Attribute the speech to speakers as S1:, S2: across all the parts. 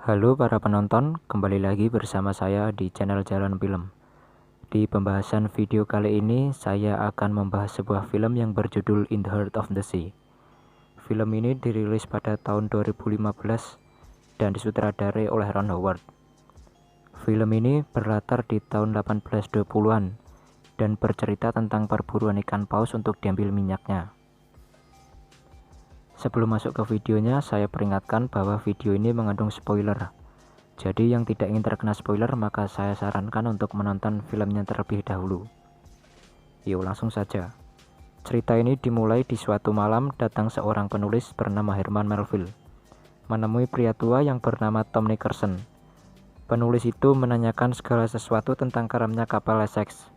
S1: Halo para penonton, kembali lagi bersama saya di channel Jalan Film. Di pembahasan video kali ini, saya akan membahas sebuah film yang berjudul In the Heart of the Sea. Film ini dirilis pada tahun 2015 dan disutradarai oleh Ron Howard. Film ini berlatar di tahun 1820-an dan bercerita tentang perburuan ikan paus untuk diambil minyaknya. Sebelum masuk ke videonya, saya peringatkan bahwa video ini mengandung spoiler. Jadi yang tidak ingin terkena spoiler, maka saya sarankan untuk menonton filmnya terlebih dahulu. Yuk langsung saja. Cerita ini dimulai di suatu malam datang seorang penulis bernama Herman Melville menemui pria tua yang bernama Tom Nickerson. Penulis itu menanyakan segala sesuatu tentang karamnya kapal Essex.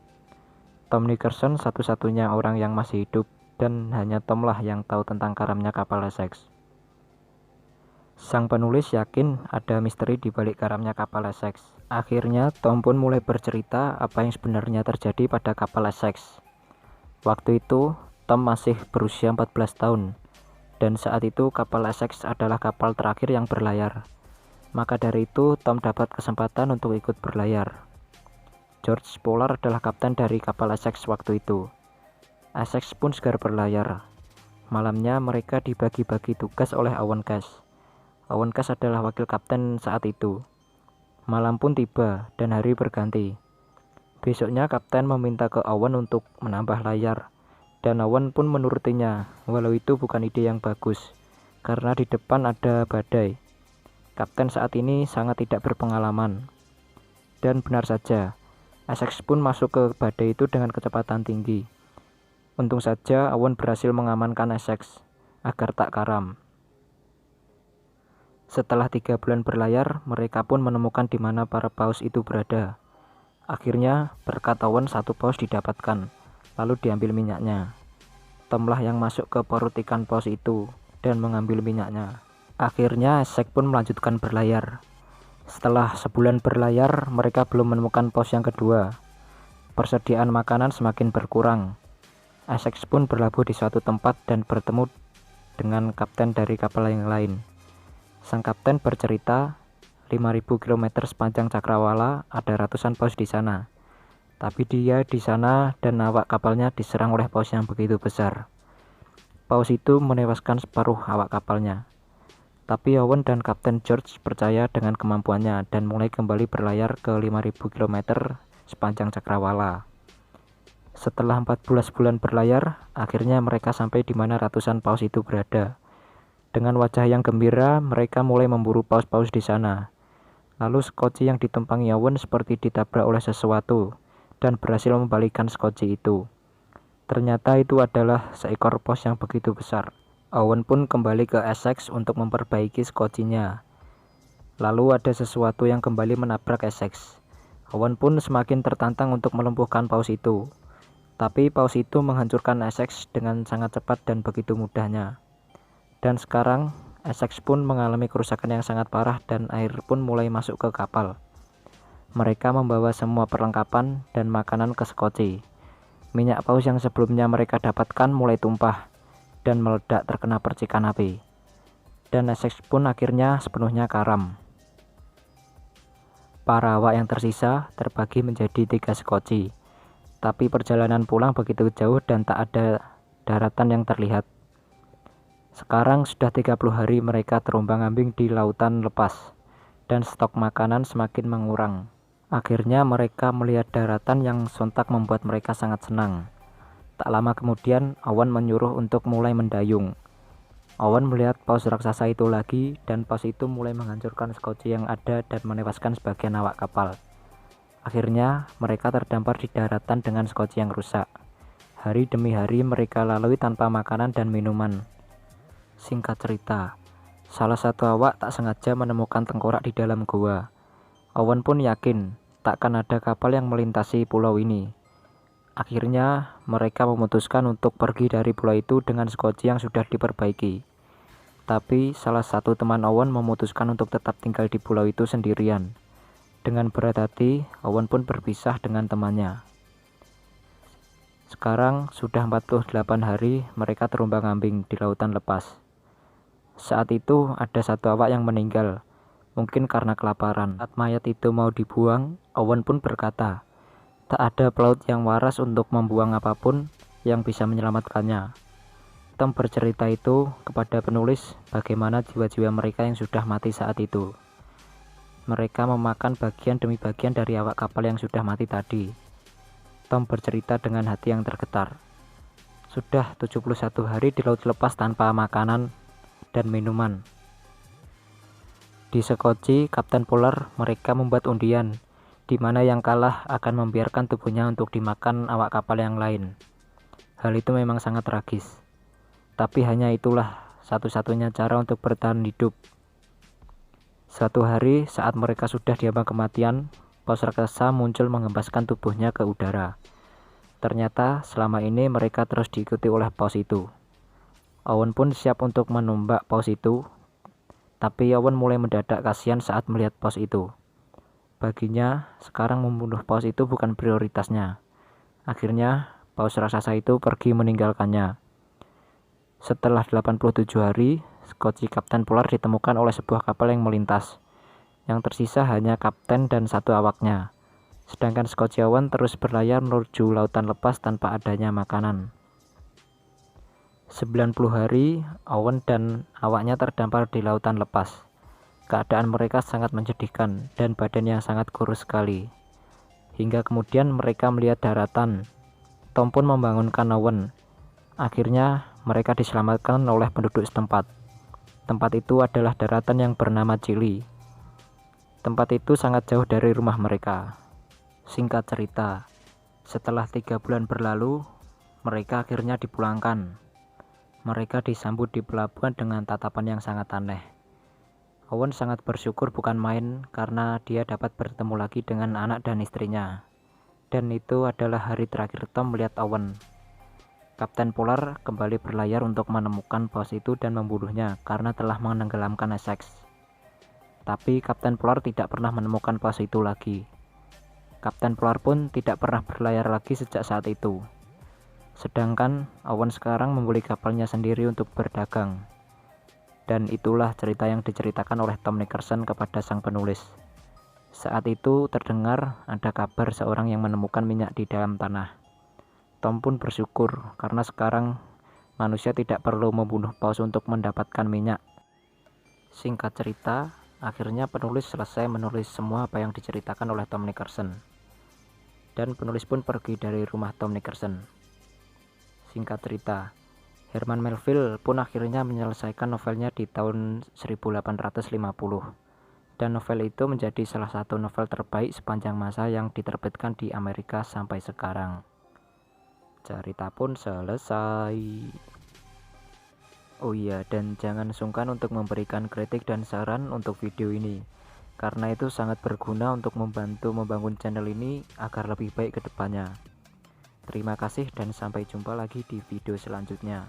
S1: Tom Nickerson satu-satunya orang yang masih hidup dan hanya Tom lah yang tahu tentang karamnya kapal Essex. Sang penulis yakin ada misteri di balik karamnya kapal Essex. Akhirnya Tom pun mulai bercerita apa yang sebenarnya terjadi pada kapal Essex. Waktu itu Tom masih berusia 14 tahun dan saat itu kapal Essex adalah kapal terakhir yang berlayar. Maka dari itu Tom dapat kesempatan untuk ikut berlayar. George Pollard adalah kapten dari kapal Essex waktu itu. Essex pun segera berlayar. Malamnya mereka dibagi-bagi tugas oleh Owen Cash. Owen Cash adalah wakil kapten saat itu. Malam pun tiba dan hari berganti. Besoknya kapten meminta ke Owen untuk menambah layar, dan Owen pun menurutinya, walau itu bukan ide yang bagus, karena di depan ada badai. Kapten saat ini sangat tidak berpengalaman. Dan benar saja, Essex pun masuk ke badai itu dengan kecepatan tinggi. Untung saja Owen berhasil mengamankan Essex agar tak karam. Setelah 3 bulan berlayar, mereka pun menemukan di mana para paus itu berada. Akhirnya, berkat Owen satu paus didapatkan, lalu diambil minyaknya. Tom lah yang masuk ke perut ikan paus itu dan mengambil minyaknya. Akhirnya Essex pun melanjutkan berlayar. Setelah sebulan berlayar, mereka belum menemukan paus yang kedua. Persediaan makanan semakin berkurang. Essex pun berlabuh di suatu tempat dan bertemu dengan kapten dari kapal yang lain. Sang kapten bercerita, 5.000 km sepanjang cakrawala ada ratusan paus di sana. Tapi dia di sana dan awak kapalnya diserang oleh paus yang begitu besar. Paus itu menewaskan separuh awak kapalnya. Tapi Owen dan Kapten George percaya dengan kemampuannya dan mulai kembali berlayar ke 5.000 km sepanjang cakrawala. Setelah 14 bulan berlayar, akhirnya mereka sampai di mana ratusan paus itu berada. Dengan wajah yang gembira, mereka mulai memburu paus-paus di sana. Lalu skoci yang ditumpangi Owen seperti ditabrak oleh sesuatu dan berhasil membalikkan skoci itu. Ternyata itu adalah seekor paus yang begitu besar. Owen pun kembali ke Essex untuk memperbaiki skocinya. Lalu ada sesuatu yang kembali menabrak Essex. Owen pun semakin tertantang untuk melumpuhkan paus itu. Tapi paus itu menghancurkan Essex dengan sangat cepat dan begitu mudahnya. Dan sekarang Essex pun mengalami kerusakan yang sangat parah dan air pun mulai masuk ke kapal. Mereka membawa semua perlengkapan dan makanan ke Skoci. Minyak paus yang sebelumnya mereka dapatkan mulai tumpah dan meledak terkena percikan api. Dan Essex pun akhirnya sepenuhnya karam. Para awak yang tersisa terbagi menjadi 3 Skoci. Tapi perjalanan pulang begitu jauh dan tak ada daratan yang terlihat. Sekarang sudah 30 hari mereka terombang-ambing di lautan lepas, dan stok makanan semakin mengurang. Akhirnya mereka melihat daratan yang sontak membuat mereka sangat senang. Tak lama kemudian, Owen menyuruh untuk mulai mendayung. Owen melihat paus raksasa itu lagi, dan paus itu mulai menghancurkan skoci yang ada dan menewaskan sebagian awak kapal. Akhirnya, mereka terdampar di daratan dengan skoci yang rusak. Hari demi hari mereka lalui tanpa makanan dan minuman. Singkat cerita, salah satu awak tak sengaja menemukan tengkorak di dalam gua. Owen pun yakin takkan ada kapal yang melintasi pulau ini. Akhirnya, mereka memutuskan untuk pergi dari pulau itu dengan skoci yang sudah diperbaiki. Tapi, salah satu teman Owen memutuskan untuk tetap tinggal di pulau itu sendirian. Dengan berat hati, Owen pun berpisah dengan temannya. Sekarang sudah 48 hari mereka terombang-ambing di lautan lepas. Saat itu ada satu awak yang meninggal. mungkin karena kelaparan. Saat mayat itu mau dibuang, Owen pun berkata, tak ada pelaut yang waras untuk membuang apapun yang bisa menyelamatkannya. Tom bercerita itu kepada penulis bagaimana jiwa-jiwa mereka yang sudah mati saat itu. Mereka memakan bagian demi bagian dari awak kapal yang sudah mati tadi. Tom bercerita dengan hati yang tergetar. Sudah 71 hari di laut lepas tanpa makanan dan minuman. Di Sekoci, Kapten Polar, mereka membuat undian, di mana yang kalah akan membiarkan tubuhnya untuk dimakan awak kapal yang lain. Hal itu memang sangat tragis. Tapi hanya itulah satu-satunya cara untuk bertahan hidup. Suatu hari saat mereka sudah diambang kematian, paus raksasa muncul menghempaskan tubuhnya ke udara. Ternyata selama ini mereka terus diikuti oleh paus itu. Owen pun siap untuk menumbak paus itu, tapi Owen mulai mendadak kasihan saat melihat paus itu. Baginya, sekarang membunuh paus itu bukan prioritasnya. Akhirnya, paus raksasa itu pergi meninggalkannya. Setelah 87 hari, Sekoci Kapten Polar ditemukan oleh sebuah kapal yang melintas. Yang tersisa hanya kapten dan satu awaknya. Sedangkan Sekoci Owen terus berlayar menuju lautan lepas tanpa adanya makanan. 90 hari, Owen dan awaknya terdampar di lautan lepas. Keadaan mereka sangat menyedihkan dan badan yang sangat kurus sekali. Hingga kemudian mereka melihat daratan. Tom pun membangunkan Owen. Akhirnya mereka diselamatkan oleh penduduk setempat. Tempat itu adalah daratan yang bernama Chili. Tempat itu sangat jauh dari rumah mereka. Singkat cerita, setelah 3 bulan berlalu, mereka akhirnya dipulangkan. Mereka disambut di pelabuhan dengan tatapan yang sangat aneh. Owen sangat bersyukur bukan main karena dia dapat bertemu lagi dengan anak dan istrinya. Dan itu adalah hari terakhir Tom melihat Owen. Kapten Polar kembali berlayar untuk menemukan paus itu dan membunuhnya karena telah menenggelamkan Essex. Tapi Kapten Polar tidak pernah menemukan paus itu lagi. Kapten Polar pun tidak pernah berlayar lagi sejak saat itu. Sedangkan Owen sekarang membeli kapalnya sendiri untuk berdagang. Dan itulah cerita yang diceritakan oleh Tom Nickerson kepada sang penulis. Saat itu terdengar ada kabar seorang yang menemukan minyak di dalam tanah. Tom pun bersyukur karena sekarang manusia tidak perlu membunuh paus untuk mendapatkan minyak. Singkat cerita, akhirnya penulis selesai menulis semua apa yang diceritakan oleh Tom Nickerson. Dan penulis pun pergi dari rumah Tom Nickerson. Singkat cerita, Herman Melville pun akhirnya menyelesaikan novelnya di tahun 1850. Dan novel itu menjadi salah satu novel terbaik sepanjang masa yang diterbitkan di Amerika sampai sekarang. Cerita pun selesai. Oh iya, dan jangan sungkan untuk memberikan kritik dan saran untuk video ini, karena itu sangat berguna untuk membantu membangun channel ini agar lebih baik ke depannya. Terima kasih dan sampai jumpa lagi di video selanjutnya.